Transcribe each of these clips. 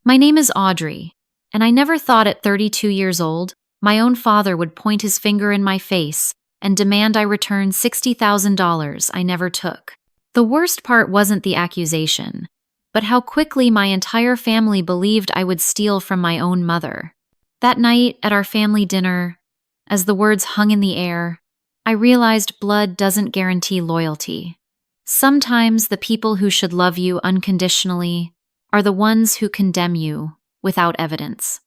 My name is Audrey, and I never thought at 32 years old, my own father would point his finger in my face and demand I return $60,000 I never took. The worst part wasn't the accusation, but how quickly my entire family believed I would steal from my own mother. That night at our family dinner, as the words hung in the air, I realized blood doesn't guarantee loyalty. Sometimes the people who should love you unconditionally are the ones who condemn you without evidence.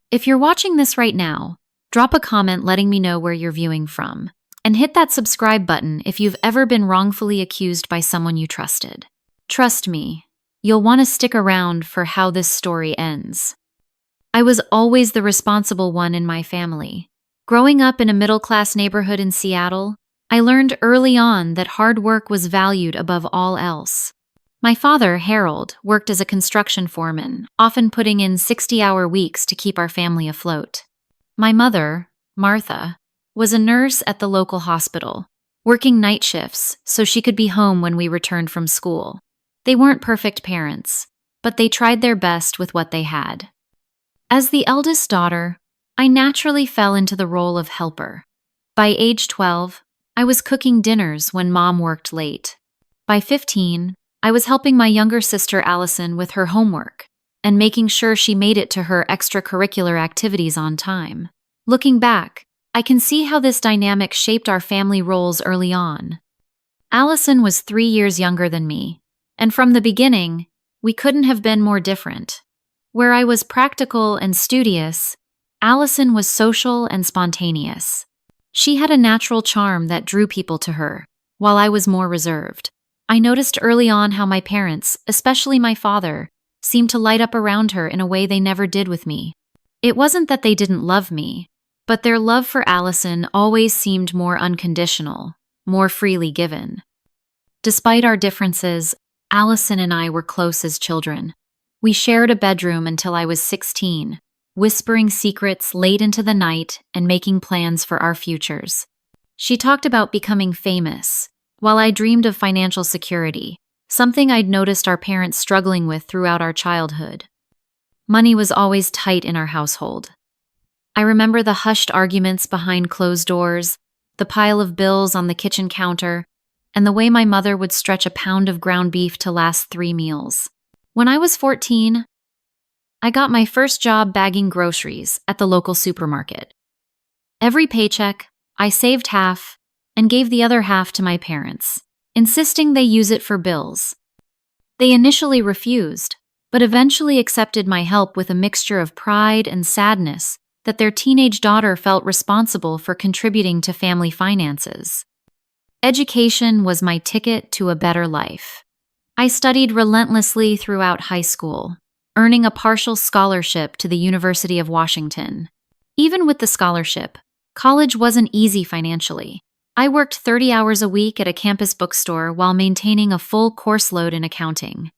If you're watching this right now, drop a comment letting me know where you're viewing from, and hit that subscribe button if you've ever been wrongfully accused by someone you trusted. Trust me, you'll want to stick around for how this story ends. I was always the responsible one in my family. Growing up in a middle-class neighborhood in Seattle, I learned early on that hard work was valued above all else. My father, Harold, worked as a construction foreman, often putting in 60-hour weeks to keep our family afloat. My mother, Martha, was a nurse at the local hospital, working night shifts so she could be home when we returned from school. They weren't perfect parents, but they tried their best with what they had. As the eldest daughter, I naturally fell into the role of helper. By age 12, I was cooking dinners when Mom worked late. By 15, I was helping my younger sister Allison with her homework and making sure she made it to her extracurricular activities on time. Looking back, I can see how this dynamic shaped our family roles early on. Allison was 3 years younger than me, and from the beginning, we couldn't have been more different. Where I was practical and studious, Allison was social and spontaneous. She had a natural charm that drew people to her, while I was more reserved. I noticed early on how my parents, especially my father, seemed to light up around her in a way they never did with me. It wasn't that they didn't love me, but their love for Allison always seemed more unconditional, more freely given. Despite our differences, Allison and I were close as children. We shared a bedroom until I was 16, whispering secrets late into the night and making plans for our futures. She talked about becoming famous, while I dreamed of financial security, something I'd noticed our parents struggling with throughout our childhood. Money was always tight in our household. I remember the hushed arguments behind closed doors, the pile of bills on the kitchen counter, and the way my mother would stretch a pound of ground beef to last 3 meals. When I was 14, I got my first job bagging groceries at the local supermarket. Every paycheck, I saved half and gave the other half to my parents, insisting they use it for bills. They initially refused, but eventually accepted my help with a mixture of pride and sadness that their teenage daughter felt responsible for contributing to family finances. Education was my ticket to a better life. I studied relentlessly throughout high school, earning a partial scholarship to the University of Washington. Even with the scholarship, college wasn't easy financially. I worked 30 hours a week at a campus bookstore while maintaining a full course load in accounting.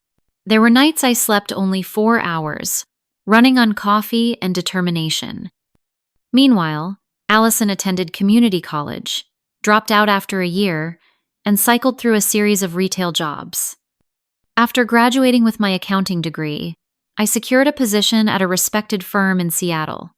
There were nights I slept only 4 hours, running on coffee and determination. Meanwhile, Allison attended community college, dropped out after a year, and cycled through a series of retail jobs. After graduating with my accounting degree, I secured a position at a respected firm in Seattle.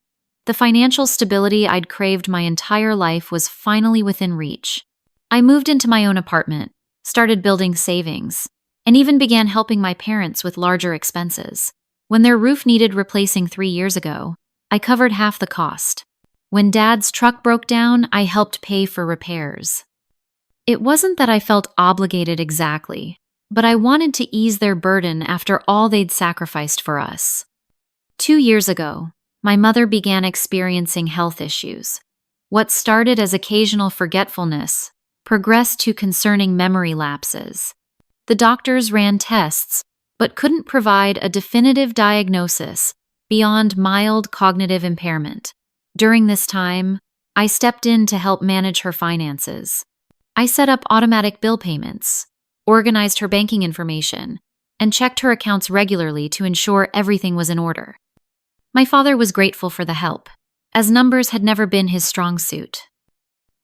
The financial stability I'd craved my entire life was finally within reach. I moved into my own apartment, started building savings, and even began helping my parents with larger expenses. When their roof needed replacing 3 years ago, I covered half the cost. When Dad's truck broke down, I helped pay for repairs. It wasn't that I felt obligated exactly, but I wanted to ease their burden after all they'd sacrificed for us. 2 years ago, my mother began experiencing health issues. What started as occasional forgetfulness progressed to concerning memory lapses. The doctors ran tests, but couldn't provide a definitive diagnosis beyond mild cognitive impairment. During this time, I stepped in to help manage her finances. I set up automatic bill payments, organized her banking information, and checked her accounts regularly to ensure everything was in order. My father was grateful for the help, as numbers had never been his strong suit.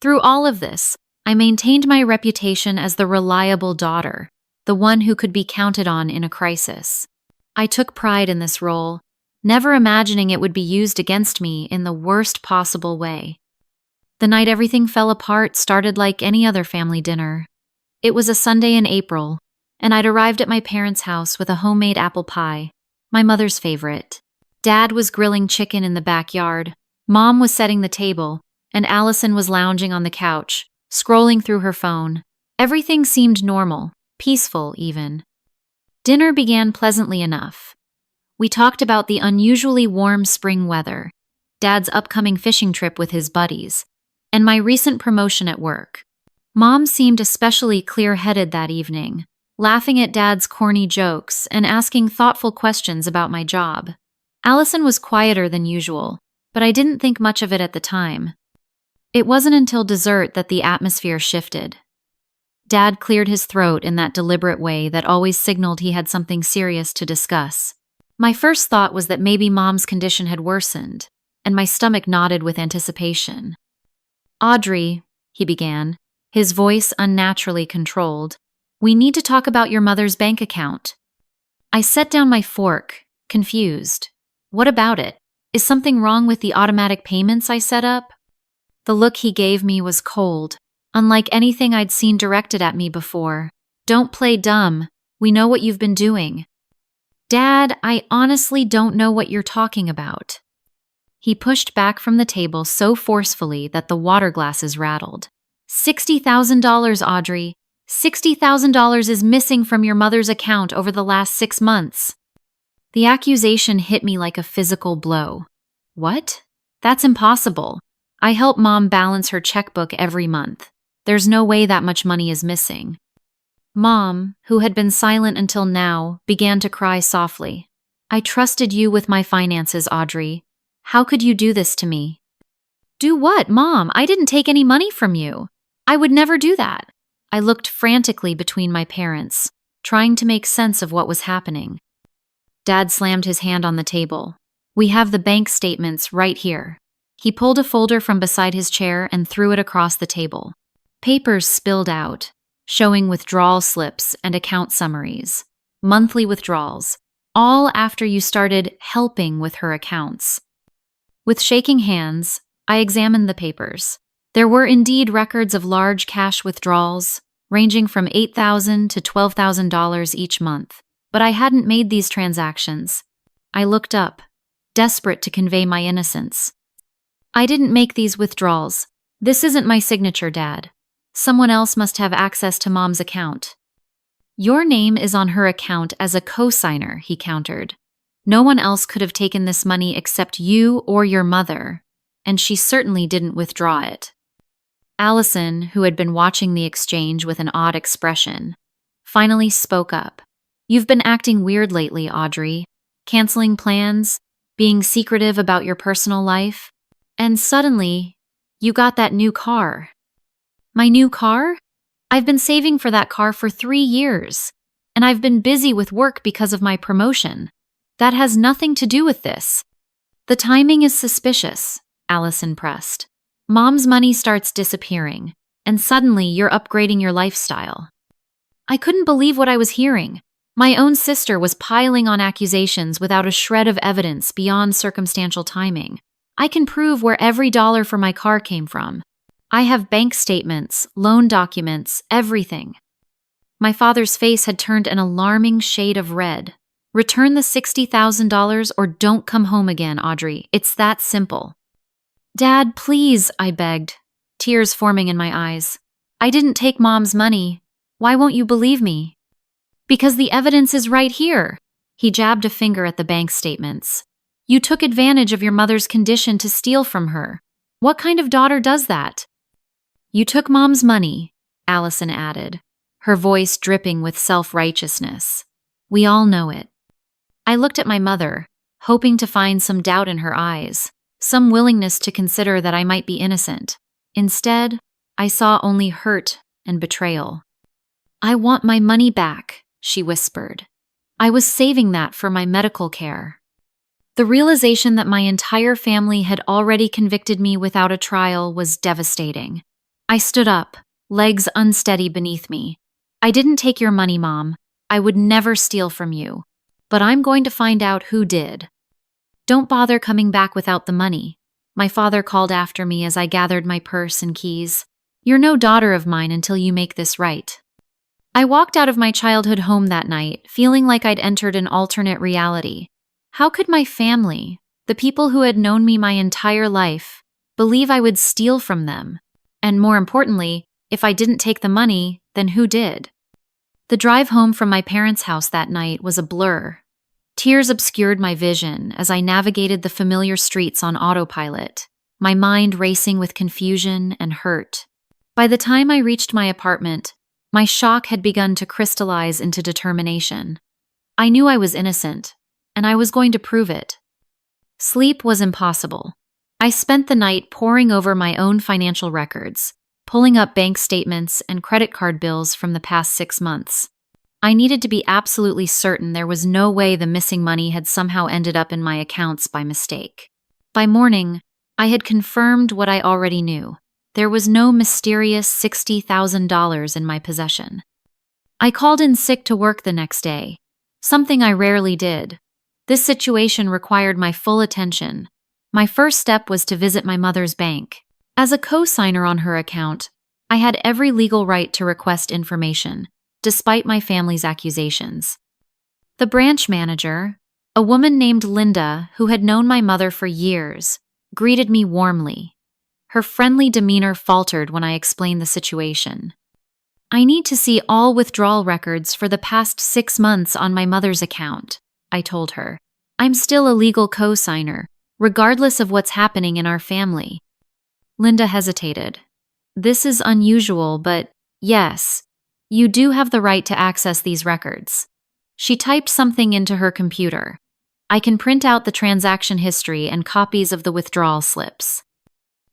Through all of this, I maintained my reputation as the reliable daughter, the one who could be counted on in a crisis. I took pride in this role, never imagining it would be used against me in the worst possible way. The night everything fell apart started like any other family dinner. It was a Sunday in April, and I'd arrived at my parents' house with a homemade apple pie, my mother's favorite. Dad was grilling chicken in the backyard, Mom was setting the table, and Allison was lounging on the couch, scrolling through her phone. Everything seemed normal, peaceful even. Dinner began pleasantly enough. We talked about the unusually warm spring weather, Dad's upcoming fishing trip with his buddies, and my recent promotion at work. Mom seemed especially clear-headed that evening, laughing at Dad's corny jokes and asking thoughtful questions about my job. Allison was quieter than usual, but I didn't think much of it at the time. It wasn't until dessert that the atmosphere shifted. Dad cleared his throat in that deliberate way that always signaled he had something serious to discuss. My first thought was that maybe Mom's condition had worsened, and my stomach nodded with anticipation. "Audrey," he began, his voice unnaturally controlled, "we need to talk about your mother's bank account." I set down my fork, confused. What about it? Is something wrong with the automatic payments I set up? The look he gave me was cold, unlike anything I'd seen directed at me before. "Don't play dumb. We know what you've been doing." "Dad, I honestly don't know what you're talking about." He pushed back from the table so forcefully that the water glasses rattled. $60,000, Audrey. $60,000 is missing from your mother's account over the last 6 months. The accusation hit me like a physical blow. What? That's impossible. I help Mom balance her checkbook every month. There's no way that much money is missing. Mom, who had been silent until now, began to cry softly. "I trusted you with my finances, Audrey. How could you do this to me?" "Do what, Mom? I didn't take any money from you. I would never do that." I looked frantically between my parents, trying to make sense of what was happening. Dad slammed his hand on the table. "We have the bank statements right here." He pulled a folder from beside his chair and threw it across the table. Papers spilled out, showing withdrawal slips and account summaries, monthly withdrawals, all after you started helping with her accounts. With shaking hands, I examined the papers. There were indeed records of large cash withdrawals, ranging from $8,000 to $12,000 each month, but I hadn't made these transactions. I looked up, desperate to convey my innocence. "I didn't make these withdrawals. This isn't my signature, Dad. Someone else must have access to Mom's account." "Your name is on her account as a co-signer," he countered. "No one else could have taken this money except you or your mother, and she certainly didn't withdraw it." Allison, who had been watching the exchange with an odd expression, finally spoke up. "You've been acting weird lately, Audrey. Canceling plans, being secretive about your personal life, and suddenly, you got that new car." "My new car? I've been saving for that car for 3 years, and I've been busy with work because of my promotion. That has nothing to do with this." "The timing is suspicious," Allison pressed. "Mom's money starts disappearing, and suddenly you're upgrading your lifestyle." I couldn't believe what I was hearing. My own sister was piling on accusations without a shred of evidence beyond circumstantial timing. I can prove where every dollar for my car came from. I have bank statements, loan documents, everything. My father's face had turned an alarming shade of red. "Return the $60,000 or don't come home again, Audrey. It's that simple." "Dad, please," I begged, tears forming in my eyes. "I didn't take Mom's money. Why won't you believe me?" "Because the evidence is right here." He jabbed a finger at the bank statements. "You took advantage of your mother's condition to steal from her. What kind of daughter does that?" "You took Mom's money," Allison added, her voice dripping with self-righteousness. "We all know it." I looked at my mother, hoping to find some doubt in her eyes, some willingness to consider that I might be innocent. Instead, I saw only hurt and betrayal. "I want my money back," she whispered. "I was saving that for my medical care." The realization that my entire family had already convicted me without a trial was devastating. I stood up, legs unsteady beneath me. "I didn't take your money, Mom. I would never steal from you." but I'm going to find out who did. Don't bother coming back without the money, my father called after me as I gathered my purse and keys. You're no daughter of mine until you make this right. I walked out of my childhood home that night, feeling like I'd entered an alternate reality. How could my family, the people who had known me my entire life, believe I would steal from them? And more importantly, if I didn't take the money, then who did? The drive home from my parents' house that night was a blur. Tears obscured my vision as I navigated the familiar streets on autopilot, my mind racing with confusion and hurt. By the time I reached my apartment, my shock had begun to crystallize into determination. I knew I was innocent, and I was going to prove it. Sleep was impossible. I spent the night poring over my own financial records, pulling up bank statements and credit card bills from the past 6 months. I needed to be absolutely certain there was no way the missing money had somehow ended up in my accounts by mistake. By morning, I had confirmed what I already knew. There was no mysterious $60,000 in my possession. I called in sick to work the next day, something I rarely did. This situation required my full attention. My first step was to visit my mother's bank. As a co-signer on her account, I had every legal right to request information, despite my family's accusations. The branch manager, a woman named Linda who had known my mother for years, greeted me warmly. Her friendly demeanor faltered when I explained the situation. I need to see all withdrawal records for the past 6 months on my mother's account, I told her. I'm still a legal co-signer, regardless of what's happening in our family. Linda hesitated. This is unusual, but yes, you do have the right to access these records. She typed something into her computer. I can print out the transaction history and copies of the withdrawal slips.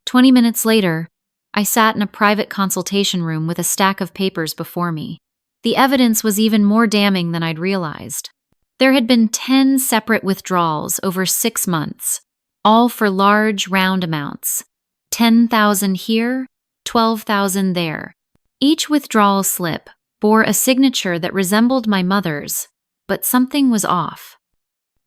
20 minutes later, I sat in a private consultation room with a stack of papers before me. The evidence was even more damning than I'd realized. There had been 10 separate withdrawals over 6 months, all for large, round amounts. 10,000 here, 12,000 there. Each withdrawal slip bore a signature that resembled my mother's, but something was off.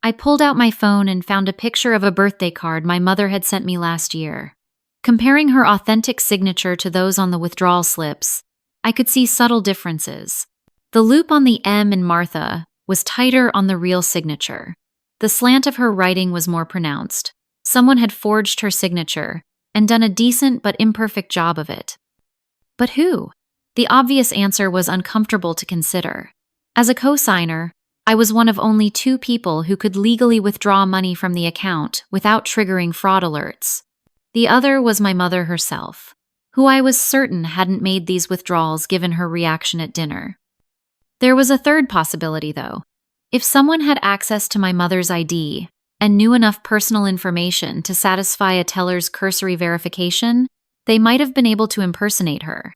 I pulled out my phone and found a picture of a birthday card my mother had sent me last year. Comparing her authentic signature to those on the withdrawal slips, I could see subtle differences. The loop on the M in Martha was tighter on the real signature. The slant of her writing was more pronounced. Someone had forged her signature and done a decent but imperfect job of it. But who? The obvious answer was uncomfortable to consider. As a co-signer, I was one of only 2 people who could legally withdraw money from the account without triggering fraud alerts. The other was my mother herself, who I was certain hadn't made these withdrawals given her reaction at dinner. There was a third possibility, though. If someone had access to my mother's ID and knew enough personal information to satisfy a teller's cursory verification, they might have been able to impersonate her.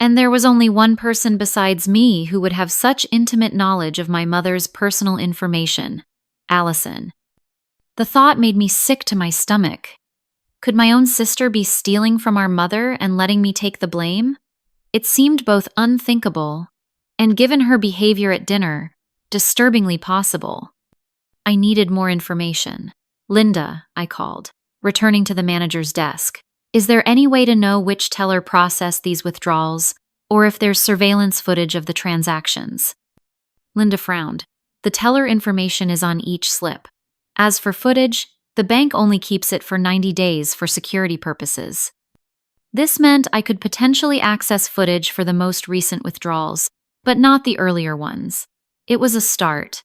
And there was only one person besides me who would have such intimate knowledge of my mother's personal information, Allison. The thought made me sick to my stomach. Could my own sister be stealing from our mother and letting me take the blame? It seemed both unthinkable and, given her behavior at dinner, disturbingly possible. I needed more information. Linda, I called, returning to the manager's desk. Is there any way to know which teller processed these withdrawals, or if there's surveillance footage of the transactions? Linda frowned. The teller information is on each slip. As for footage, the bank only keeps it for 90 days for security purposes. This meant I could potentially access footage for the most recent withdrawals, but not the earlier ones. It was a start.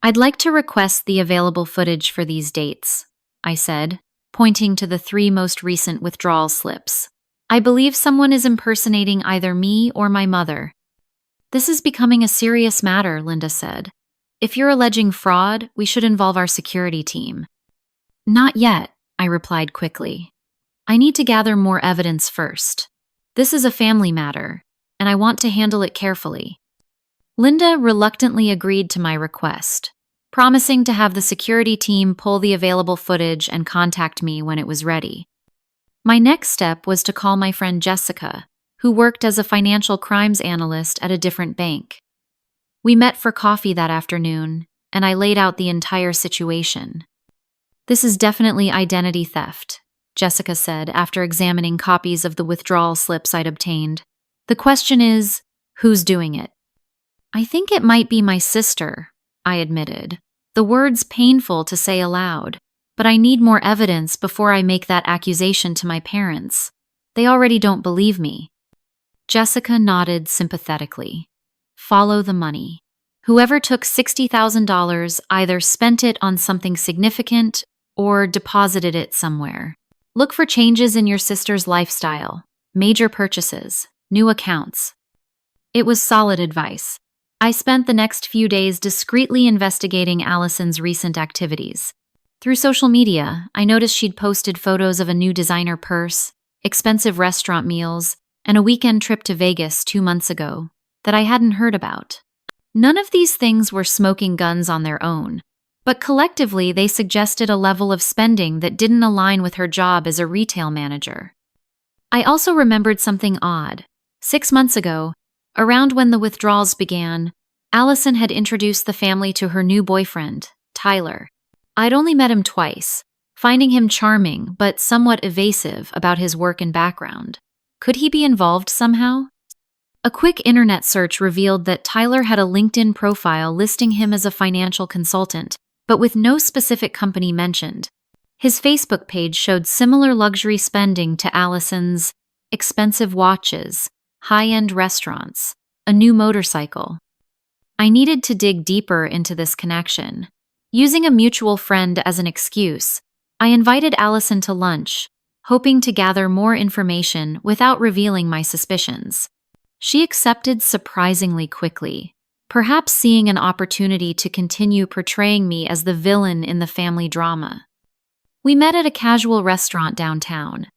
I'd like to request the available footage for these dates, I said, pointing to the 3 most recent withdrawal slips. I believe someone is impersonating either me or my mother. This is becoming a serious matter, Linda said. If you're alleging fraud, we should involve our security team. Not yet, I replied quickly. I need to gather more evidence first. This is a family matter, and I want to handle it carefully. Linda reluctantly agreed to my request, promising to have the security team pull the available footage and contact me when it was ready. My next step was to call my friend Jessica, who worked as a financial crimes analyst at a different bank. We met for coffee that afternoon, and I laid out the entire situation. "This is definitely identity theft," Jessica said after examining copies of the withdrawal slips I'd obtained. "The question is, who's doing it?" "I think it might be my sister," I admitted, the words painful to say aloud, but I need more evidence before I make that accusation to my parents. They already don't believe me. Jessica nodded sympathetically. "Follow the money. Whoever took $60,000 either spent it on something significant or deposited it somewhere. Look for changes in your sister's lifestyle, major purchases, new accounts." It was solid advice. I spent the next few days discreetly investigating Allison's recent activities. Through social media, I noticed she'd posted photos of a new designer purse, expensive restaurant meals, and a weekend trip to Vegas 2 months ago that I hadn't heard about. None of these things were smoking guns on their own, but collectively they suggested a level of spending that didn't align with her job as a retail manager. I also remembered something odd. 6 months ago, around when the withdrawals began, Allison had introduced the family to her new boyfriend, Tyler. I'd only met him twice, finding him charming but somewhat evasive about his work and background. Could he be involved somehow? A quick internet search revealed that Tyler had a LinkedIn profile listing him as a financial consultant, but with no specific company mentioned. His Facebook page showed similar luxury spending to Allison's: expensive watches, high-end restaurants, a new motorcycle. I needed to dig deeper into this connection. Using a mutual friend as an excuse, I invited Allison to lunch, hoping to gather more information without revealing my suspicions. She accepted surprisingly quickly, perhaps seeing an opportunity to continue portraying me as the villain in the family drama. We met at a casual restaurant downtown.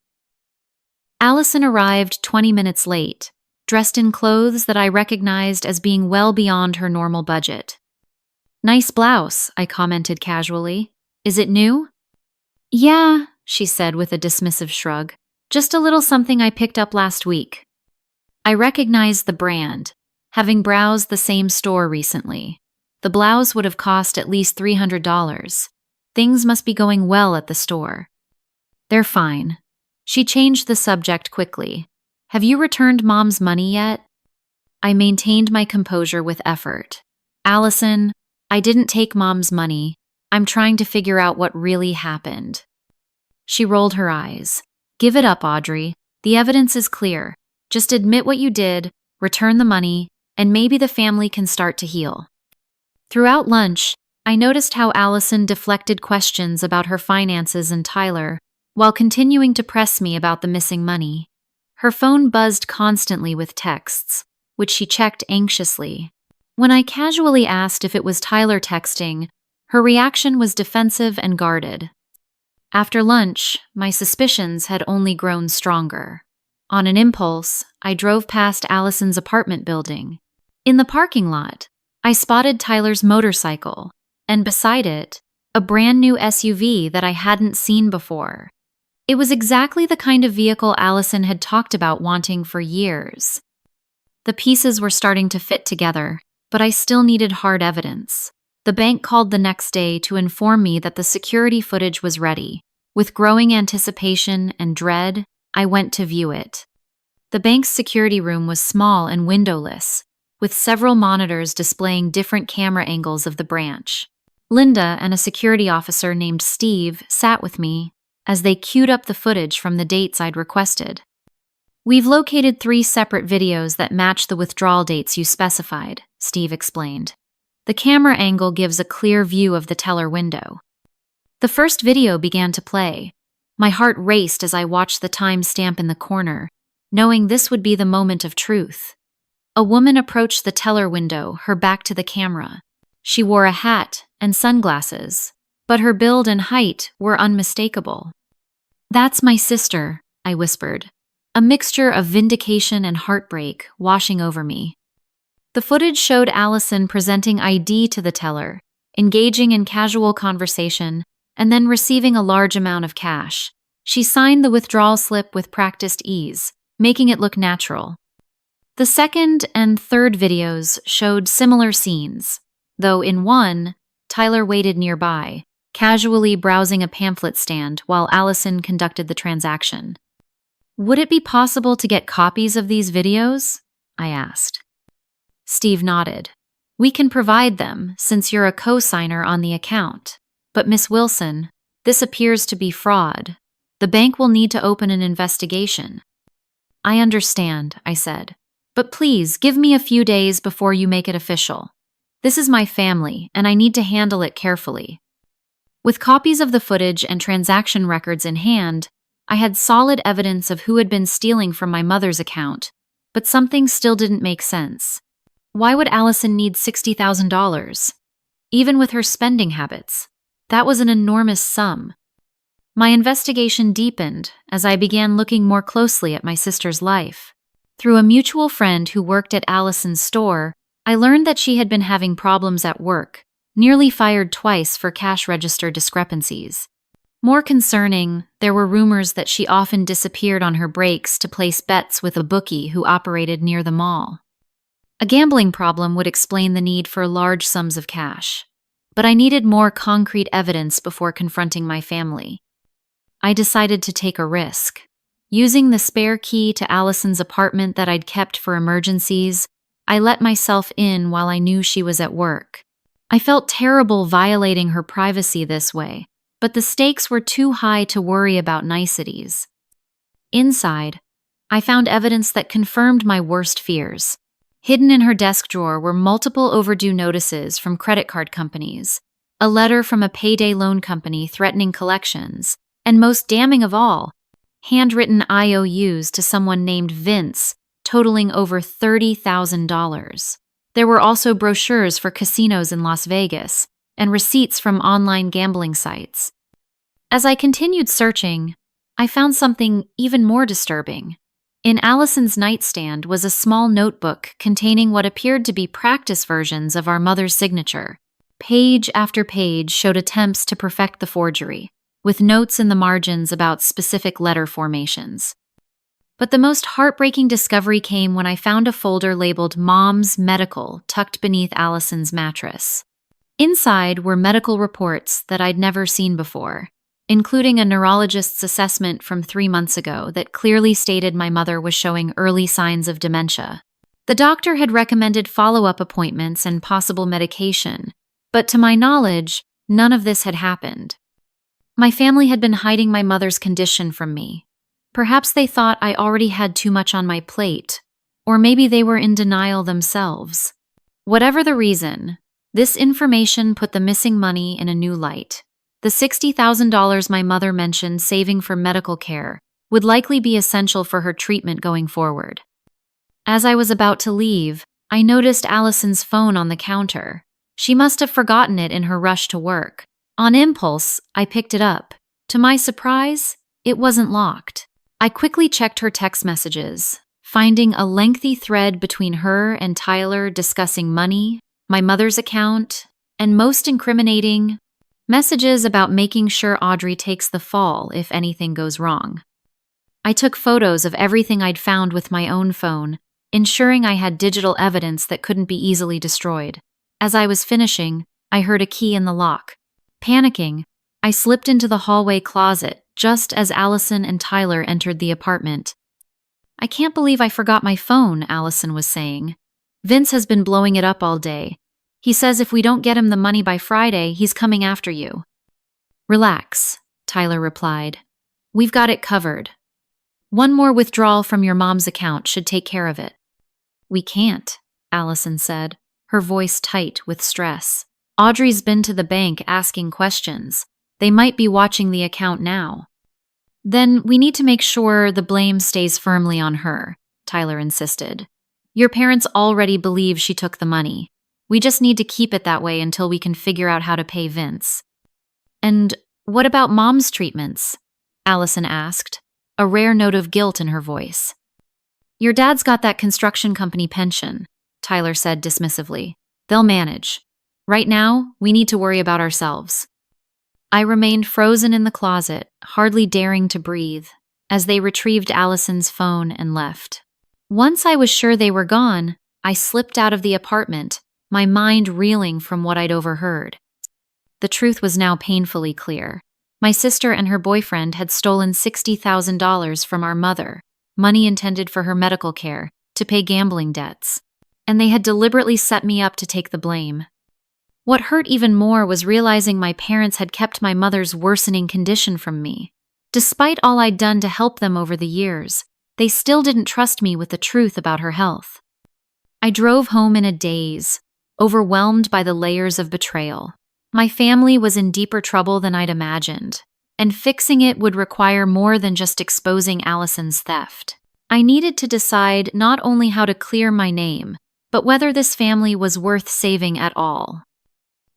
Allison arrived 20 minutes late, dressed in clothes that I recognized as being well beyond her normal budget. "Nice blouse," I commented casually. "Is it new?" "Yeah," she said with a dismissive shrug. "Just a little something I picked up last week." I recognized the brand, having browsed the same store recently. The blouse would have cost at least $300. Things must be going well at the store. "They're fine." She changed the subject quickly. "Have you returned Mom's money yet?" I maintained my composure with effort. "Allison, I didn't take Mom's money. I'm trying to figure out what really happened." She rolled her eyes. "Give it up, Audrey. The evidence is clear. Just admit what you did, return the money, and maybe the family can start to heal." Throughout lunch, I noticed how Allison deflected questions about her finances and Tyler, while continuing to press me about the missing money. Her phone buzzed constantly with texts, which she checked anxiously. When I casually asked if it was Tyler texting, her reaction was defensive and guarded. After lunch, my suspicions had only grown stronger. On an impulse, I drove past Allison's apartment building. In the parking lot, I spotted Tyler's motorcycle, and beside it, a brand new SUV that I hadn't seen before. It was exactly the kind of vehicle Allison had talked about wanting for years. The pieces were starting to fit together, but I still needed hard evidence. The bank called the next day to inform me that the security footage was ready. With growing anticipation and dread, I went to view it. The bank's security room was small and windowless, with several monitors displaying different camera angles of the branch. Linda and a security officer named Steve sat with me as they queued up the footage from the dates I'd requested. "We've located 3 separate videos that match the withdrawal dates you specified," Steve explained. "The camera angle gives a clear view of the teller window." The first video began to play. My heart raced as I watched the time stamp in the corner, knowing this would be the moment of truth. A woman approached the teller window, her back to the camera. She wore a hat and sunglasses, but her build and height were unmistakable. "That's my sister," I whispered, a mixture of vindication and heartbreak washing over me. The footage showed Allison presenting ID to the teller, engaging in casual conversation, and then receiving a large amount of cash. She signed the withdrawal slip with practiced ease, making it look natural. The second and third videos showed similar scenes, though in one, Tyler waited nearby, casually browsing a pamphlet stand while Allison conducted the transaction. "Would it be possible to get copies of these videos?" I asked. Steve nodded. "We can provide them since you're a co-signer on the account. But Miss Wilson, this appears to be fraud. The bank will need to open an investigation." "I understand," I said. "But please give me a few days before you make it official. This is my family, and I need to handle it carefully." With copies of the footage and transaction records in hand, I had solid evidence of who had been stealing from my mother's account, but something still didn't make sense. Why would Allison need $60,000? Even with her spending habits, that was an enormous sum. My investigation deepened as I began looking more closely at my sister's life. Through a mutual friend who worked at Allison's store, I learned that she had been having problems at work, nearly fired twice for cash register discrepancies. More concerning, there were rumors that she often disappeared on her breaks to place bets with a bookie who operated near the mall. A gambling problem would explain the need for large sums of cash, but I needed more concrete evidence before confronting my family. I decided to take a risk. Using the spare key to Allison's apartment that I'd kept for emergencies, I let myself in while I knew she was at work. I felt terrible violating her privacy this way, but the stakes were too high to worry about niceties. Inside, I found evidence that confirmed my worst fears. Hidden in her desk drawer were multiple overdue notices from credit card companies, a letter from a payday loan company threatening collections, and most damning of all, handwritten IOUs to someone named Vince, totaling over $30,000. There were also brochures for casinos in Las Vegas and receipts from online gambling sites. As I continued searching, I found something even more disturbing. In Allison's nightstand was a small notebook containing what appeared to be practice versions of our mother's signature. Page after page showed attempts to perfect the forgery, with notes in the margins about specific letter formations. But the most heartbreaking discovery came when I found a folder labeled Mom's Medical tucked beneath Allison's mattress. Inside were medical reports that I'd never seen before, including a neurologist's assessment from 3 months ago that clearly stated my mother was showing early signs of dementia. The doctor had recommended follow-up appointments and possible medication, but to my knowledge, none of this had happened. My family had been hiding my mother's condition from me. Perhaps they thought I already had too much on my plate, or maybe they were in denial themselves. Whatever the reason, this information put the missing money in a new light. The $60,000 my mother mentioned saving for medical care would likely be essential for her treatment going forward. As I was about to leave, I noticed Allison's phone on the counter. She must have forgotten it in her rush to work. On impulse, I picked it up. To my surprise, it wasn't locked. I quickly checked her text messages, finding a lengthy thread between her and Tyler discussing money, my mother's account, and most incriminating, messages about making sure Audrey takes the fall if anything goes wrong. I took photos of everything I'd found with my own phone, ensuring I had digital evidence that couldn't be easily destroyed. As I was finishing, I heard a key in the lock. Panicking, I slipped into the hallway closet just as Allison and Tyler entered the apartment. "I can't believe I forgot my phone," Allison was saying. "Vince has been blowing it up all day. He says if we don't get him the money by Friday, he's coming after you." "Relax," Tyler replied. "We've got it covered. One more withdrawal from your mom's account should take care of it." "We can't," Allison said, her voice tight with stress. "Audrey's been to the bank asking questions. They might be watching the account now." "Then we need to make sure the blame stays firmly on her," Tyler insisted. "Your parents already believe she took the money. We just need to keep it that way until we can figure out how to pay Vince." "And what about Mom's treatments?" Allison asked, a rare note of guilt in her voice. "Your dad's got that construction company pension," Tyler said dismissively. "They'll manage. Right now, we need to worry about ourselves." I remained frozen in the closet, hardly daring to breathe, as they retrieved Allison's phone and left. Once I was sure they were gone, I slipped out of the apartment, my mind reeling from what I'd overheard. The truth was now painfully clear. My sister and her boyfriend had stolen $60,000 from our mother, money intended for her medical care, to pay gambling debts. And they had deliberately set me up to take the blame. What hurt even more was realizing my parents had kept my mother's worsening condition from me. Despite all I'd done to help them over the years, they still didn't trust me with the truth about her health. I drove home in a daze, overwhelmed by the layers of betrayal. My family was in deeper trouble than I'd imagined, and fixing it would require more than just exposing Allison's theft. I needed to decide not only how to clear my name, but whether this family was worth saving at all.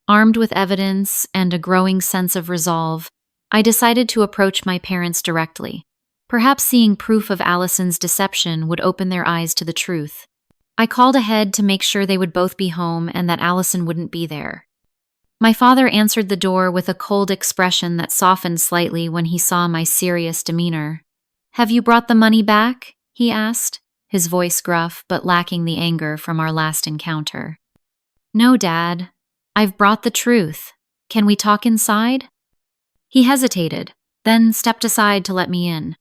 Armed with evidence and a growing sense of resolve, I decided to approach my parents directly. Perhaps seeing proof of Allison's deception would open their eyes to the truth. I called ahead to make sure they would both be home and that Allison wouldn't be there. My father answered the door with a cold expression that softened slightly when he saw my serious demeanor. "Have you brought the money back?" he asked, his voice gruff but lacking the anger from our last encounter. "No, Dad. I've brought the truth. Can we talk inside?" He hesitated, then stepped aside to let me in.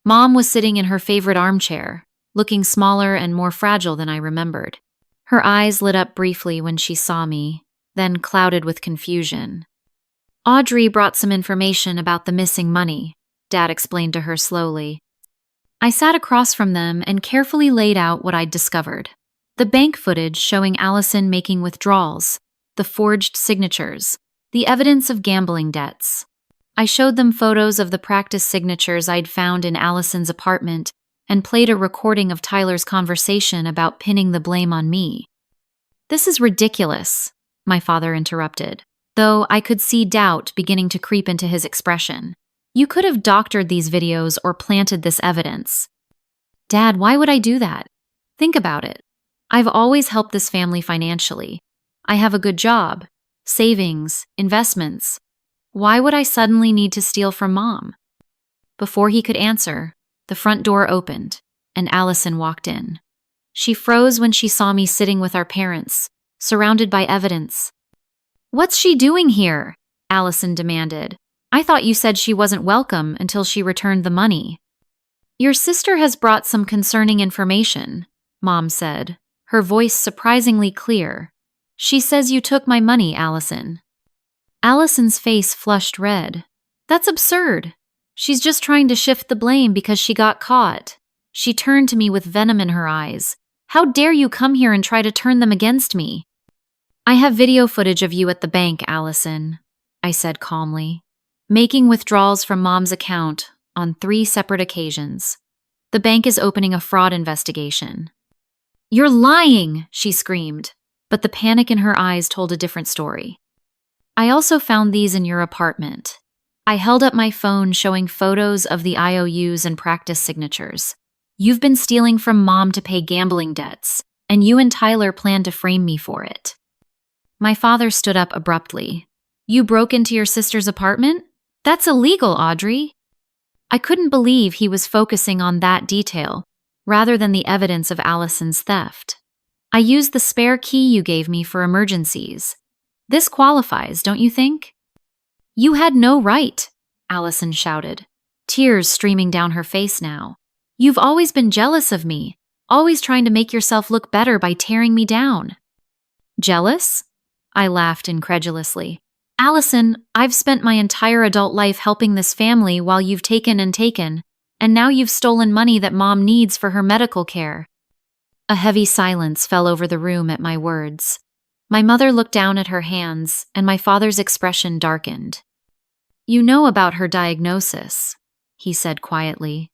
Mom was sitting in her favorite armchair, looking smaller and more fragile than I remembered. Her eyes lit up briefly when she saw me, then clouded with confusion. "Audrey brought some information about the missing money," Dad explained to her slowly. I sat across from them and carefully laid out what I'd discovered. The bank footage showing Allison making withdrawals, the forged signatures, the evidence of gambling debts. I showed them photos of the practice signatures I'd found in Allison's apartment and played a recording of Tyler's conversation about pinning the blame on me. "This is ridiculous," my father interrupted, though I could see doubt beginning to creep into his expression. "You could have doctored these videos or planted this evidence." "Dad, why would I do that? Think about it. I've always helped this family financially. I have a good job, savings, investments. Why would I suddenly need to steal from Mom?" Before he could answer, the front door opened, and Allison walked in. She froze when she saw me sitting with our parents, surrounded by evidence. "What's she doing here?" Allison demanded. "I thought you said she wasn't welcome until she returned the money." "Your sister has brought some concerning information," Mom said, her voice surprisingly clear. "She says you took my money, Allison." Allison's face flushed red. "That's absurd. She's just trying to shift the blame because she got caught." She turned to me with venom in her eyes. "How dare you come here and try to turn them against me?" "I have video footage of you at the bank, Allison," I said calmly, "making withdrawals from Mom's account on 3 separate occasions. The bank is opening a fraud investigation." "You're lying!" she screamed, but the panic in her eyes told a different story. "I also found these in your apartment." I held up my phone showing photos of the IOUs and practice signatures. "You've been stealing from Mom to pay gambling debts, and you and Tyler plan to frame me for it." My father stood up abruptly. "You broke into your sister's apartment? That's illegal, Audrey." I couldn't believe he was focusing on that detail, rather than the evidence of Allison's theft. "I used the spare key you gave me for emergencies. This qualifies, don't you think?" "You had no right," Allison shouted, tears streaming down her face now. "You've always been jealous of me, always trying to make yourself look better by tearing me down." "Jealous?" I laughed incredulously. "Allison, I've spent my entire adult life helping this family while you've taken, and now you've stolen money that Mom needs for her medical care." A heavy silence fell over the room at my words. My mother looked down at her hands, and my father's expression darkened. "You know about her diagnosis," he said quietly.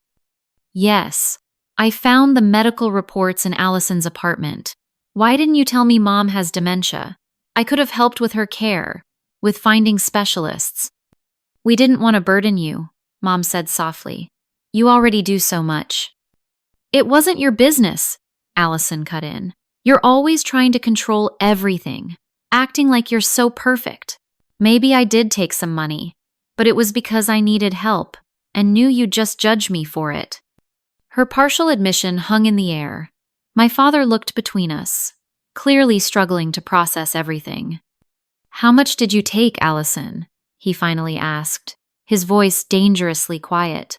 "Yes. I found the medical reports in Allison's apartment. Why didn't you tell me Mom has dementia? I could have helped with her care, with finding specialists." "We didn't want to burden you," Mom said softly. "You already do so much." "It wasn't your business," Allison cut in. "You're always trying to control everything, acting like you're so perfect. Maybe I did take some money, but it was because I needed help and knew you'd just judge me for it." Her partial admission hung in the air. My father looked between us, clearly struggling to process everything. How much did you take, Allison? He finally asked, his voice dangerously quiet.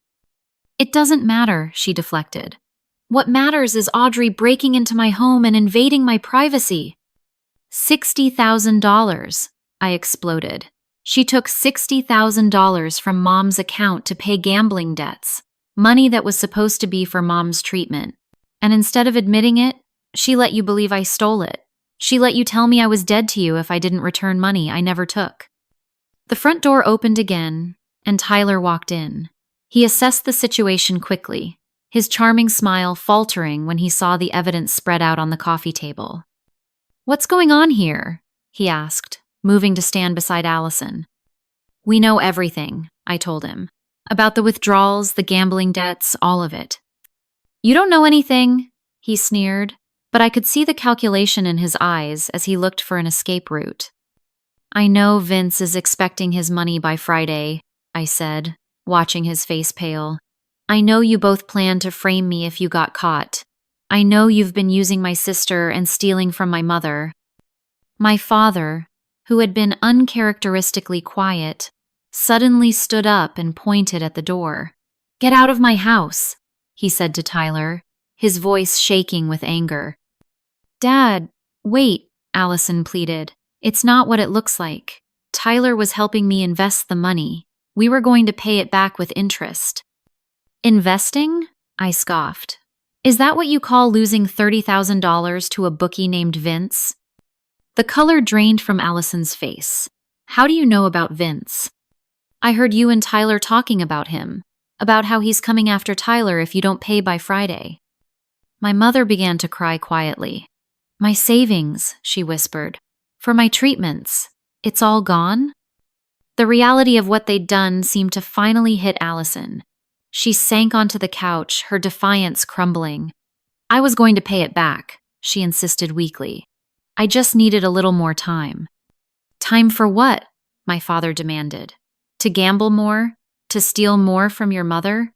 It doesn't matter, she deflected. What matters is Audrey breaking into my home and invading my privacy. $60,000, I exploded. She took $60,000 from Mom's account to pay gambling debts, money that was supposed to be for Mom's treatment. And instead of admitting it, she let you believe I stole it. She let you tell me I was dead to you if I didn't return money I never took. The front door opened again, and Tyler walked in. He assessed the situation quickly, his charming smile faltering when he saw the evidence spread out on the coffee table. What's going on here? He asked, moving to stand beside Allison. We know everything, I told him. About the withdrawals, the gambling debts, all of it. You don't know anything, he sneered, but I could see the calculation in his eyes as he looked for an escape route. I know Vince is expecting his money by Friday, I said, watching his face pale. I know you both planned to frame me if you got caught. I know you've been using my sister and stealing from my mother. My father, who had been uncharacteristically quiet, suddenly stood up and pointed at the door. Get out of my house, he said to Tyler, his voice shaking with anger. Dad, wait, Allison pleaded. It's not what it looks like. Tyler was helping me invest the money. We were going to pay it back with interest. Investing? I scoffed. Is that what you call losing $30,000 to a bookie named Vince? The color drained from Allison's face. How do you know about Vince? I heard you and Tyler talking about him, about how he's coming after Tyler if you don't pay by Friday. My mother began to cry quietly. My savings, she whispered. For my treatments. It's all gone? The reality of what they'd done seemed to finally hit Allison. She sank onto the couch, her defiance crumbling. I was going to pay it back, she insisted weakly. I just needed a little more time. Time for what? My father demanded. To gamble more? To steal more from your mother?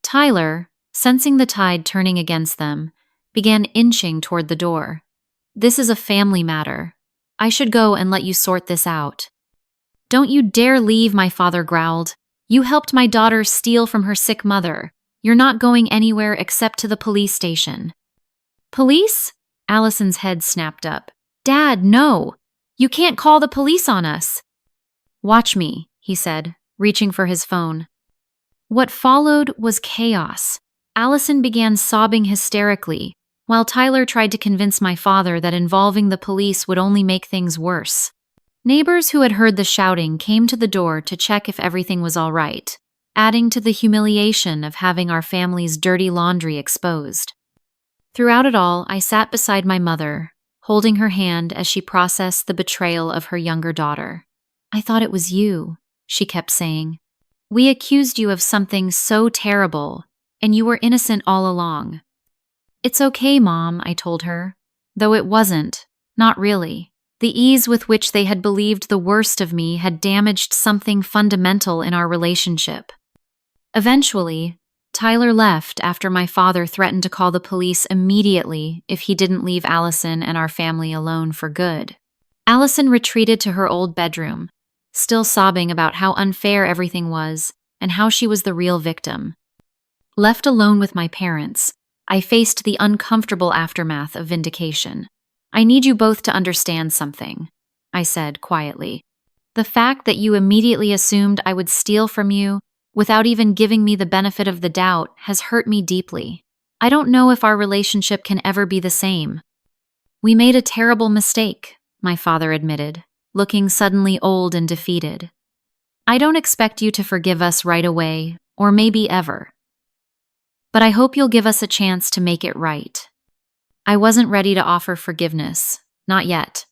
Tyler, sensing the tide turning against them, began inching toward the door. This is a family matter. I should go and let you sort this out. Don't you dare leave, my father growled. You helped my daughter steal from her sick mother. You're not going anywhere except to the police station. Police? Allison's head snapped up. Dad, no! You can't call the police on us. Watch me, he said, reaching for his phone. What followed was chaos. Allison began sobbing hysterically, while Tyler tried to convince my father that involving the police would only make things worse. Neighbors who had heard the shouting came to the door to check if everything was all right, adding to the humiliation of having our family's dirty laundry exposed. Throughout it all, I sat beside my mother, holding her hand as she processed the betrayal of her younger daughter. I thought it was you, she kept saying. We accused you of something so terrible, and you were innocent all along. It's okay, Mom, I told her, though it wasn't, not really. The ease with which they had believed the worst of me had damaged something fundamental in our relationship. Eventually, Tyler left after my father threatened to call the police immediately if he didn't leave Allison and our family alone for good. Allison retreated to her old bedroom, still sobbing about how unfair everything was and how she was the real victim. Left alone with my parents, I faced the uncomfortable aftermath of vindication. I need you both to understand something, I said quietly. The fact that you immediately assumed I would steal from you without even giving me the benefit of the doubt has hurt me deeply. I don't know if our relationship can ever be the same. We made a terrible mistake, my father admitted, looking suddenly old and defeated. I don't expect you to forgive us right away, or maybe ever. But I hope you'll give us a chance to make it right. I wasn't ready to offer forgiveness, not yet.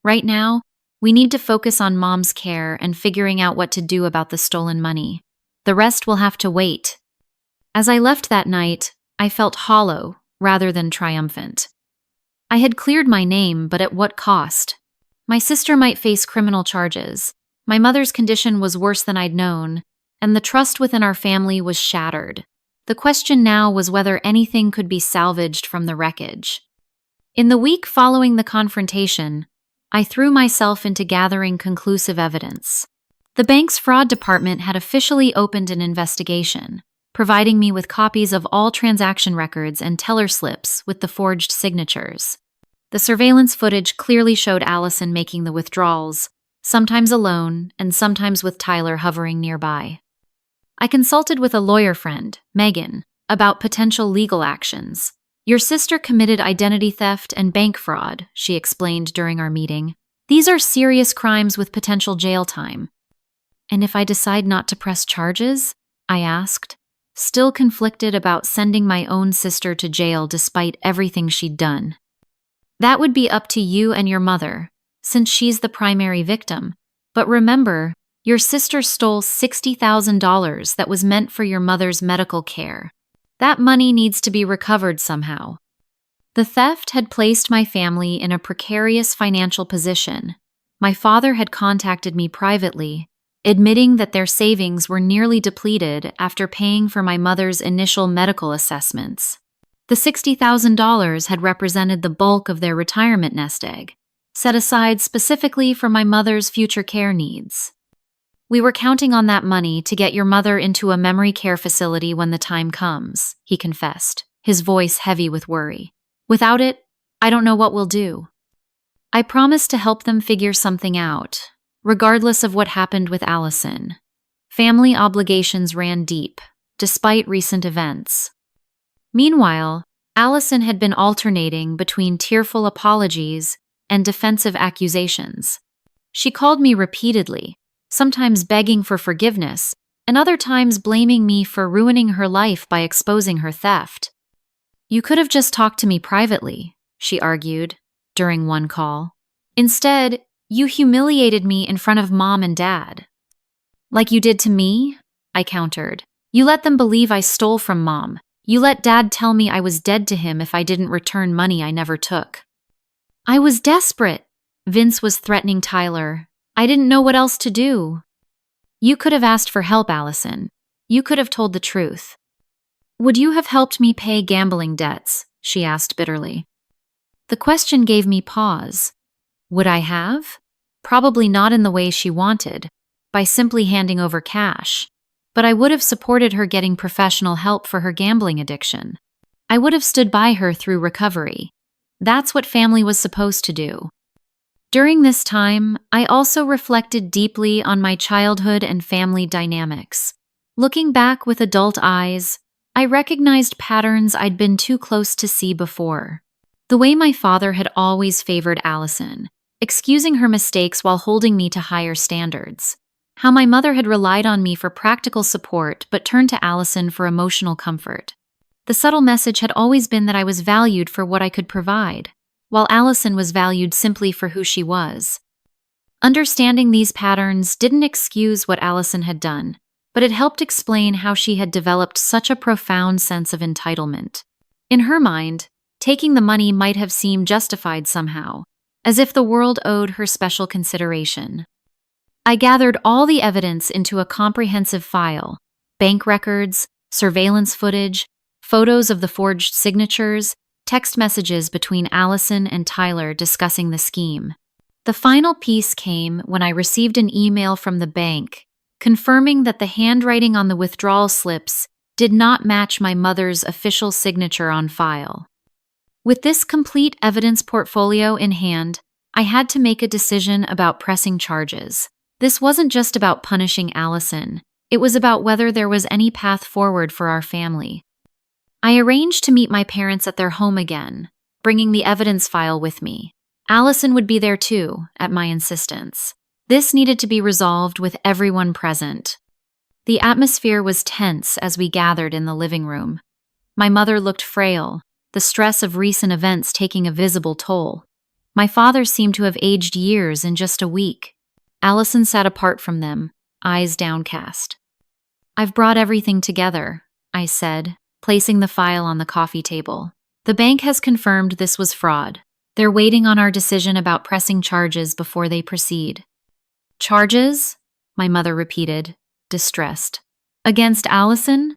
Right now, we need to focus on Mom's care and figuring out what to do about the stolen money. The rest will have to wait. As I left that night, I felt hollow rather than triumphant. I had cleared my name, but at what cost? My sister might face criminal charges. My mother's condition was worse than I'd known, and the trust within our family was shattered. The question now was whether anything could be salvaged from the wreckage. In the week following the confrontation, I threw myself into gathering conclusive evidence. The bank's fraud department had officially opened an investigation, providing me with copies of all transaction records and teller slips with the forged signatures. The surveillance footage clearly showed Allison making the withdrawals, sometimes alone and sometimes with Tyler hovering nearby. I consulted with a lawyer friend, Megan, about potential legal actions. "Your sister committed identity theft and bank fraud," she explained during our meeting. "These are serious crimes with potential jail time." "And if I decide not to press charges?" I asked, still conflicted about sending my own sister to jail despite everything she'd done. "That would be up to you and your mother, since she's the primary victim. But remember, your sister stole $60,000 that was meant for your mother's medical care. That money needs to be recovered somehow." The theft had placed my family in a precarious financial position. My father had contacted me privately, admitting that their savings were nearly depleted after paying for my mother's initial medical assessments. The $60,000 had represented the bulk of their retirement nest egg, set aside specifically for my mother's future care needs. "We were counting on that money to get your mother into a memory care facility when the time comes," he confessed, his voice heavy with worry. "Without it, I don't know what we'll do." I promised to help them figure something out, regardless of what happened with Allison. Family obligations ran deep, despite recent events. Meanwhile, Allison had been alternating between tearful apologies and defensive accusations. She called me repeatedly, sometimes begging for forgiveness, and other times blaming me for ruining her life by exposing her theft. "You could have just talked to me privately," she argued during one call. "Instead, you humiliated me in front of Mom and Dad." "Like you did to me?" I countered. "You let them believe I stole from Mom. You let Dad tell me I was dead to him if I didn't return money I never took." "I was desperate," Vince was threatening Tyler. "I didn't know what else to do." "You could have asked for help, Allison. You could have told the truth." "Would you have helped me pay gambling debts?" she asked bitterly. The question gave me pause. Would I have? Probably not in the way she wanted, by simply handing over cash. But I would have supported her getting professional help for her gambling addiction. I would have stood by her through recovery. That's what family was supposed to do. During this time, I also reflected deeply on my childhood and family dynamics. Looking back with adult eyes, I recognized patterns I'd been too close to see before. The way my father had always favored Allison, excusing her mistakes while holding me to higher standards. How my mother had relied on me for practical support but turned to Allison for emotional comfort. The subtle message had always been that I was valued for what I could provide, while Allison was valued simply for who she was. Understanding these patterns didn't excuse what Allison had done, but it helped explain how she had developed such a profound sense of entitlement. In her mind, taking the money might have seemed justified somehow, as if the world owed her special consideration. I gathered all the evidence into a comprehensive file: bank records, surveillance footage, photos of the forged signatures, text messages between Allison and Tyler discussing the scheme. The final piece came when I received an email from the bank confirming that the handwriting on the withdrawal slips did not match my mother's official signature on file. With this complete evidence portfolio in hand, I had to make a decision about pressing charges. This wasn't just about punishing Allison. It was about whether there was any path forward for our family. I arranged to meet my parents at their home again, bringing the evidence file with me. Allison would be there too, at my insistence. This needed to be resolved with everyone present. The atmosphere was tense as we gathered in the living room. My mother looked frail, the stress of recent events taking a visible toll. My father seemed to have aged years in just a week. Allison sat apart from them, eyes downcast. "I've brought everything together," I said, placing the file on the coffee table. "The bank has confirmed this was fraud. They're waiting on our decision about pressing charges before they proceed." "Charges?" my mother repeated, distressed. "Against Allison?"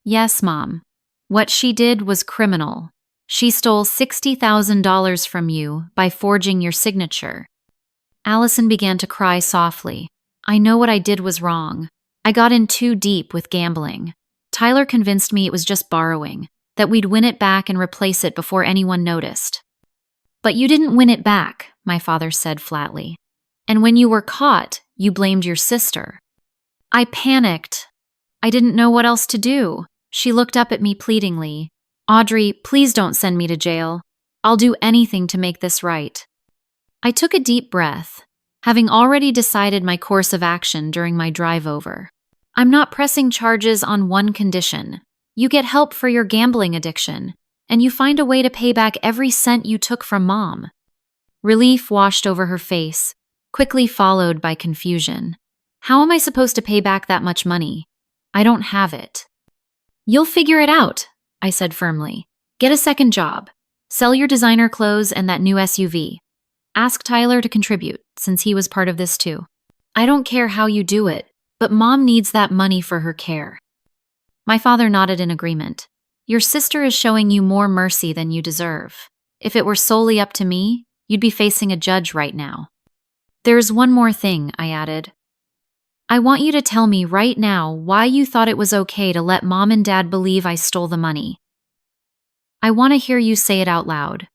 "Yes, Mom. What she did was criminal. She stole $60,000 from you by forging your signature. Allison began to cry softly. I know what I did was wrong. I got in too deep with gambling. Tyler convinced me it was just borrowing, that we'd win it back and replace it before anyone noticed. But you didn't win it back, my father said flatly. And when you were caught, you blamed your sister. I panicked. I didn't know what else to do. She looked up at me pleadingly. Audrey, please don't send me to jail. I'll do anything to make this right. I took a deep breath, having already decided my course of action during my drive over. I'm not pressing charges on one condition. You get help for your gambling addiction, and you find a way to pay back every cent you took from Mom. Relief washed over her face, quickly followed by confusion. How am I supposed to pay back that much money? I don't have it. You'll figure it out, I said firmly. Get a second job. Sell your designer clothes and that new SUV. Ask Tyler to contribute, since he was part of this too. I don't care how you do it, but Mom needs that money for her care. My father nodded in agreement. Your sister is showing you more mercy than you deserve. If it were solely up to me, you'd be facing a judge right now. There's one more thing, I added. I want you to tell me right now why you thought it was okay to let Mom and Dad believe I stole the money. I want to hear you say it out loud.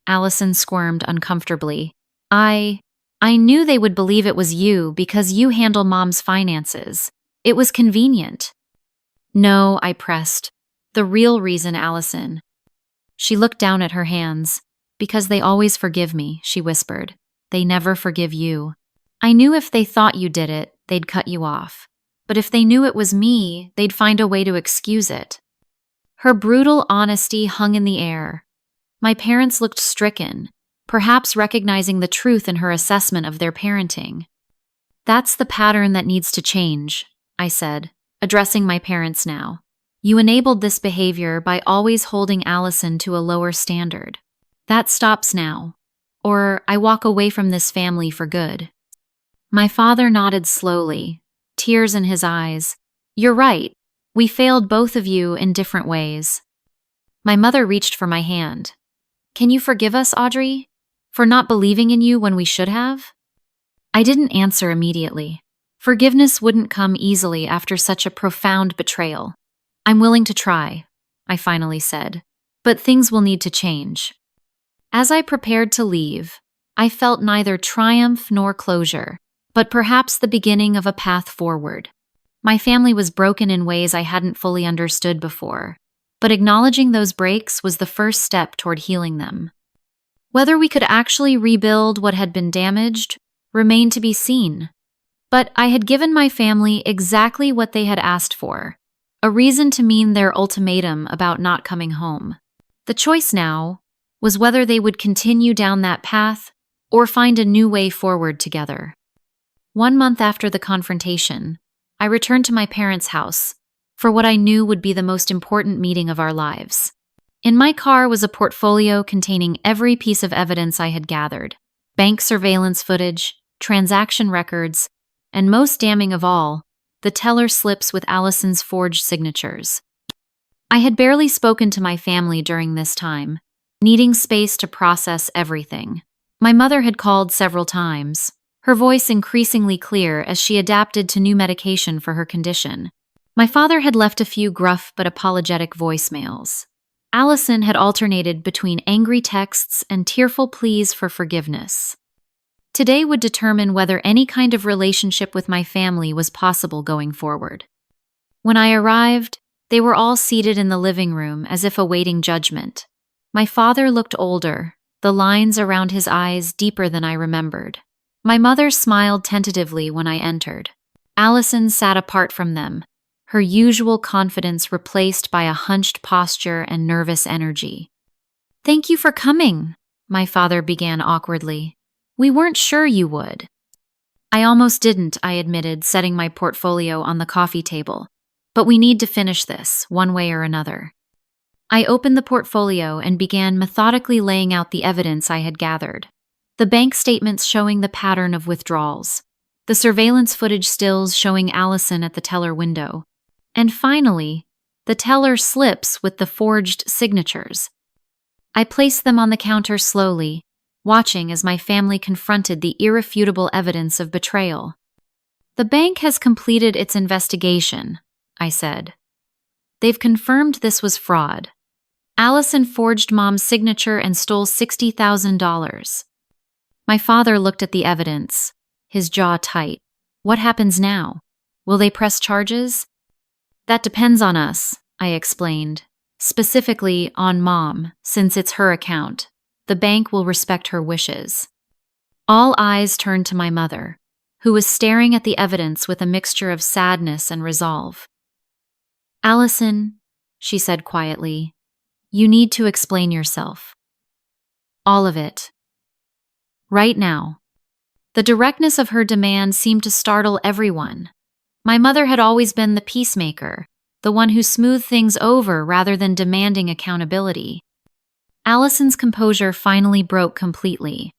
Allison squirmed uncomfortably. I knew they would believe it was you because you handle Mom's finances. It was convenient. No, I pressed. The real reason, Allison. She looked down at her hands. Because they always forgive me, she whispered. They never forgive you. I knew if they thought you did it, they'd cut you off. But if they knew it was me, they'd find a way to excuse it. Her brutal honesty hung in the air. My parents looked stricken, perhaps recognizing the truth in her assessment of their parenting. That's the pattern that needs to change, I said, addressing my parents now. You enabled this behavior by always holding Allison to a lower standard. That stops now, or I walk away from this family for good. My father nodded slowly, tears in his eyes. You're right. We failed both of you in different ways. My mother reached for my hand. Can you forgive us, Audrey? For not believing in you when we should have? I didn't answer immediately. Forgiveness wouldn't come easily after such a profound betrayal. I'm willing to try, I finally said, but things will need to change. As I prepared to leave, I felt neither triumph nor closure, but perhaps the beginning of a path forward. My family was broken in ways I hadn't fully understood before, but acknowledging those breaks was the first step toward healing them. Whether we could actually rebuild what had been damaged remained to be seen. But I had given my family exactly what they had asked for, a reason to mean their ultimatum about not coming home. The choice now was whether they would continue down that path or find a new way forward together. 1 month after the confrontation, I returned to my parents' house for what I knew would be the most important meeting of our lives. In my car was a portfolio containing every piece of evidence I had gathered: bank surveillance footage, transaction records, and most damning of all, the teller slips with Allison's forged signatures. I had barely spoken to my family during this time, needing space to process everything. My mother had called several times, her voice increasingly clear as she adapted to new medication for her condition. My father had left a few gruff but apologetic voicemails. Allison had alternated between angry texts and tearful pleas for forgiveness. Today would determine whether any kind of relationship with my family was possible going forward. When I arrived, they were all seated in the living room as if awaiting judgment. My father looked older, the lines around his eyes deeper than I remembered. My mother smiled tentatively when I entered. Allison sat apart from them, her usual confidence replaced by a hunched posture and nervous energy. "Thank you for coming," my father began awkwardly. "We weren't sure you would." "I almost didn't," I admitted, setting my portfolio on the coffee table. "But we need to finish this, one way or another." I opened the portfolio and began methodically laying out the evidence I had gathered. The bank statements showing the pattern of withdrawals, the surveillance footage stills showing Allison at the teller window, and finally, the teller slips with the forged signatures. I placed them on the counter slowly, watching as my family confronted the irrefutable evidence of betrayal. "The bank has completed its investigation," I said. "They've confirmed this was fraud. Allison forged Mom's signature and stole $60,000. My father looked at the evidence, his jaw tight. "What happens now? Will they press charges?" "That depends on us," I explained. "Specifically on Mom, since it's her account. The bank will respect her wishes." All eyes turned to my mother, who was staring at the evidence with a mixture of sadness and resolve. "Allison," she said quietly, "you need to explain yourself. All of it. Right now." The directness of her demand seemed to startle everyone. My mother had always been the peacemaker, the one who smoothed things over rather than demanding accountability. Allison's composure finally broke completely.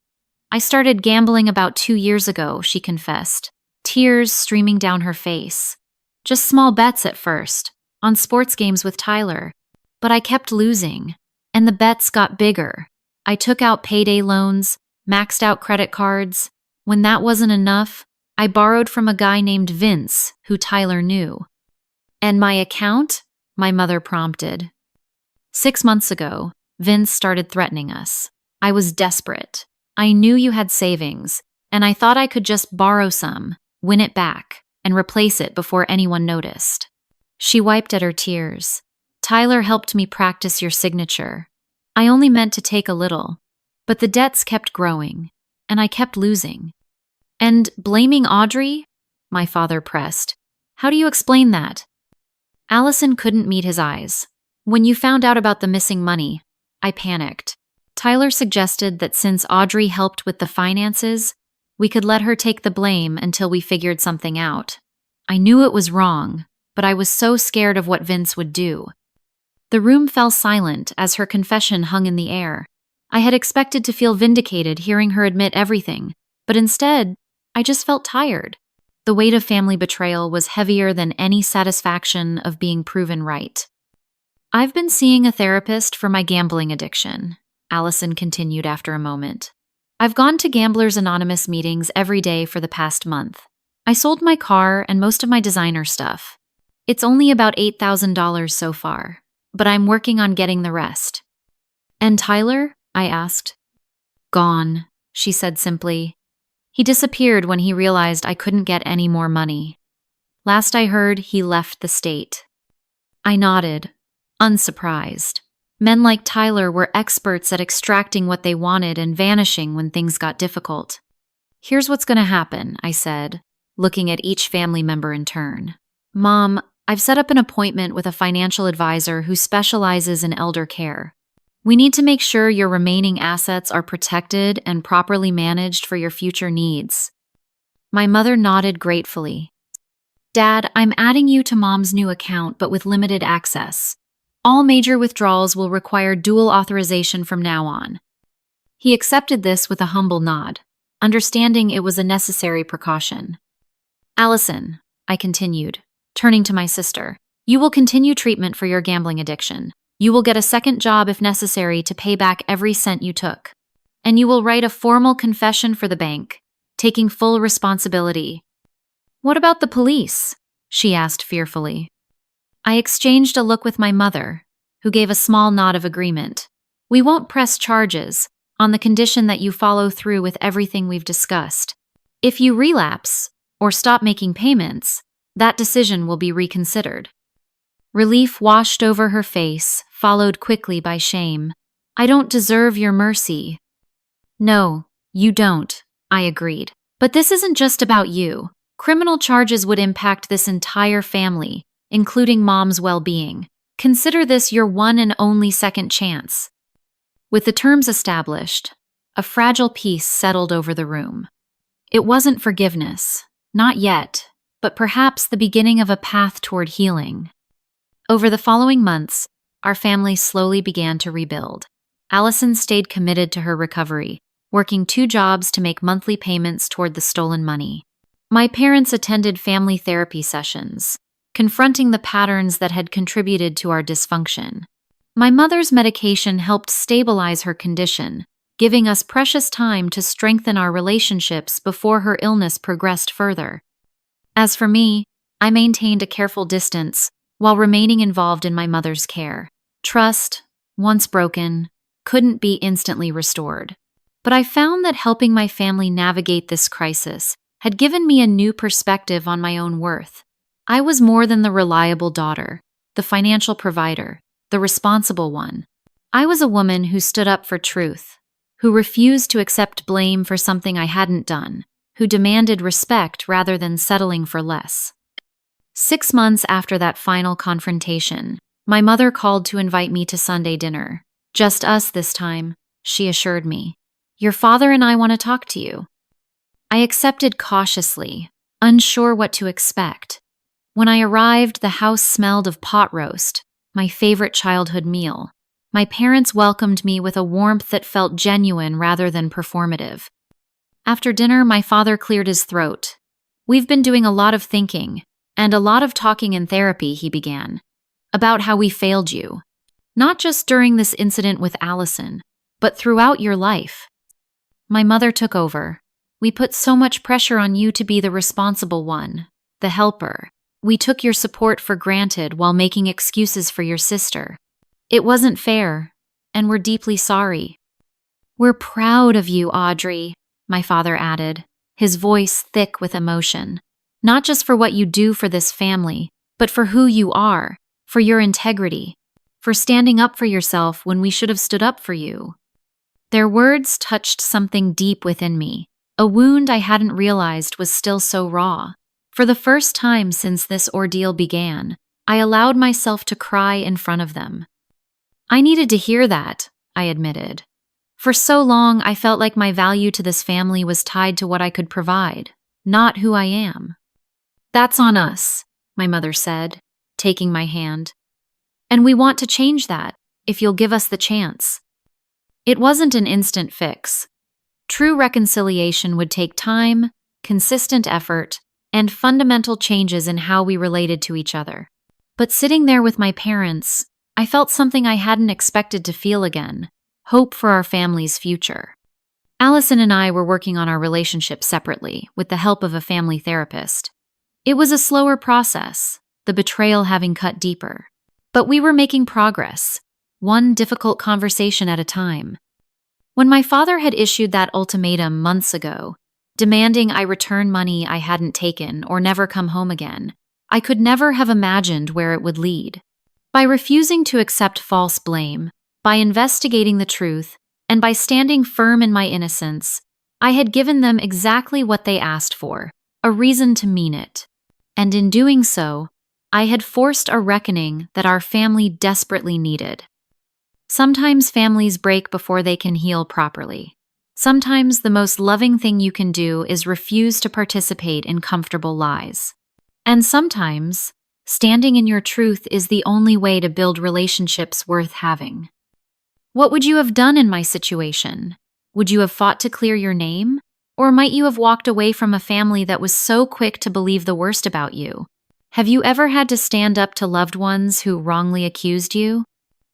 "I started gambling about 2 years ago," she confessed, tears streaming down her face. "Just small bets at first, on sports games with Tyler. But I kept losing, and the bets got bigger. I took out payday loans, maxed out credit cards. When that wasn't enough, I borrowed from a guy named Vince, who Tyler knew." "And my account?" my mother prompted. "6 months ago, Vince started threatening us. I was desperate. I knew you had savings, and I thought I could just borrow some, win it back, and replace it before anyone noticed." She wiped at her tears. "Tyler helped me practice your signature. I only meant to take a little, but the debts kept growing, and I kept losing." "And blaming Audrey?" my father pressed. "How do you explain that?" Allison couldn't meet his eyes. "When you found out about the missing money, I panicked. Tyler suggested that since Audrey helped with the finances, we could let her take the blame until we figured something out. I knew it was wrong, but I was so scared of what Vince would do." The room fell silent as her confession hung in the air. I had expected to feel vindicated hearing her admit everything, but instead, I just felt tired. The weight of family betrayal was heavier than any satisfaction of being proven right. "I've been seeing a therapist for my gambling addiction," Allison continued after a moment. "I've gone to Gamblers Anonymous meetings every day for the past month. I sold my car and most of my designer stuff. It's only about $8,000 so far, but I'm working on getting the rest." "And Tyler?" I asked. "Gone," she said simply. "He disappeared when he realized I couldn't get any more money. Last I heard, he left the state." I nodded, unsurprised. Men like Tyler were experts at extracting what they wanted and vanishing when things got difficult. "Here's what's going to happen," I said, looking at each family member in turn. "Mom, I've set up an appointment with a financial advisor who specializes in elder care. We need to make sure your remaining assets are protected and properly managed for your future needs." My mother nodded gratefully. "Dad, I'm adding you to Mom's new account, but with limited access. All major withdrawals will require dual authorization from now on." He accepted this with a humble nod, understanding it was a necessary precaution. "Allison," I continued, turning to my sister, "you will continue treatment for your gambling addiction. You will get a second job if necessary to pay back every cent you took. And you will write a formal confession for the bank, taking full responsibility." "What about the police?" she asked fearfully. I exchanged a look with my mother, who gave a small nod of agreement. "We won't press charges, on the condition that you follow through with everything we've discussed. If you relapse, or stop making payments, that decision will be reconsidered." Relief washed over her face, followed quickly by shame. "I don't deserve your mercy." "No, you don't," I agreed. "But this isn't just about you. Criminal charges would impact this entire family, including Mom's well-being. Consider this your one and only second chance." With the terms established, a fragile peace settled over the room. It wasn't forgiveness, not yet, but perhaps the beginning of a path toward healing. Over the following months, our family slowly began to rebuild. Allison stayed committed to her recovery, working 2 jobs to make monthly payments toward the stolen money. My parents attended family therapy sessions, confronting the patterns that had contributed to our dysfunction. My mother's medication helped stabilize her condition, giving us precious time to strengthen our relationships before her illness progressed further. As for me, I maintained a careful distance while remaining involved in my mother's care. Trust, once broken, couldn't be instantly restored. But I found that helping my family navigate this crisis had given me a new perspective on my own worth. I was more than the reliable daughter, the financial provider, the responsible one. I was a woman who stood up for truth, who refused to accept blame for something I hadn't done, who demanded respect rather than settling for less. 6 months after that final confrontation, my mother called to invite me to Sunday dinner. "Just us this time," she assured me. "Your father and I want to talk to you." I accepted cautiously, unsure what to expect. When I arrived, the house smelled of pot roast, my favorite childhood meal. My parents welcomed me with a warmth that felt genuine rather than performative. After dinner, my father cleared his throat. "We've been doing a lot of thinking, and a lot of talking in therapy," he began, "about how we failed you. Not just during this incident with Allison, but throughout your life." My mother took over. "We put so much pressure on you to be the responsible one, the helper. We took your support for granted while making excuses for your sister. It wasn't fair, and we're deeply sorry." "We're proud of you, Audrey," my father added, his voice thick with emotion. "Not just for what you do for this family, but for who you are, for your integrity, for standing up for yourself when we should have stood up for you." Their words touched something deep within me, a wound I hadn't realized was still so raw. For the first time since this ordeal began, I allowed myself to cry in front of them. "I needed to hear that," I admitted. "For so long, I felt like my value to this family was tied to what I could provide, not who I am." "That's on us," my mother said, taking my hand. "And we want to change that, if you'll give us the chance." It wasn't an instant fix. True reconciliation would take time, consistent effort, and fundamental changes in how we related to each other. But sitting there with my parents, I felt something I hadn't expected to feel again: hope for our family's future. Allison and I were working on our relationship separately, with the help of a family therapist. It was a slower process, the betrayal having cut deeper. But we were making progress, one difficult conversation at a time. When my father had issued that ultimatum months ago, demanding I return money I hadn't taken or never come home again, I could never have imagined where it would lead. By refusing to accept false blame, by investigating the truth, and by standing firm in my innocence, I had given them exactly what they asked for, a reason to mean it. And in doing so, I had forced a reckoning that our family desperately needed. Sometimes families break before they can heal properly. Sometimes the most loving thing you can do is refuse to participate in comfortable lies. And sometimes, standing in your truth is the only way to build relationships worth having. What would you have done in my situation? Would you have fought to clear your name? Or might you have walked away from a family that was so quick to believe the worst about you? Have you ever had to stand up to loved ones who wrongly accused you?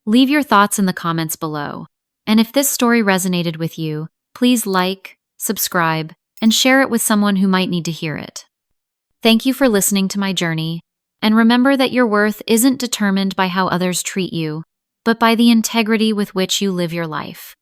Leave your thoughts in the comments below. And if this story resonated with you, please like, subscribe, and share it with someone who might need to hear it. Thank you for listening to my journey, and remember that your worth isn't determined by how others treat you, but by the integrity with which you live your life.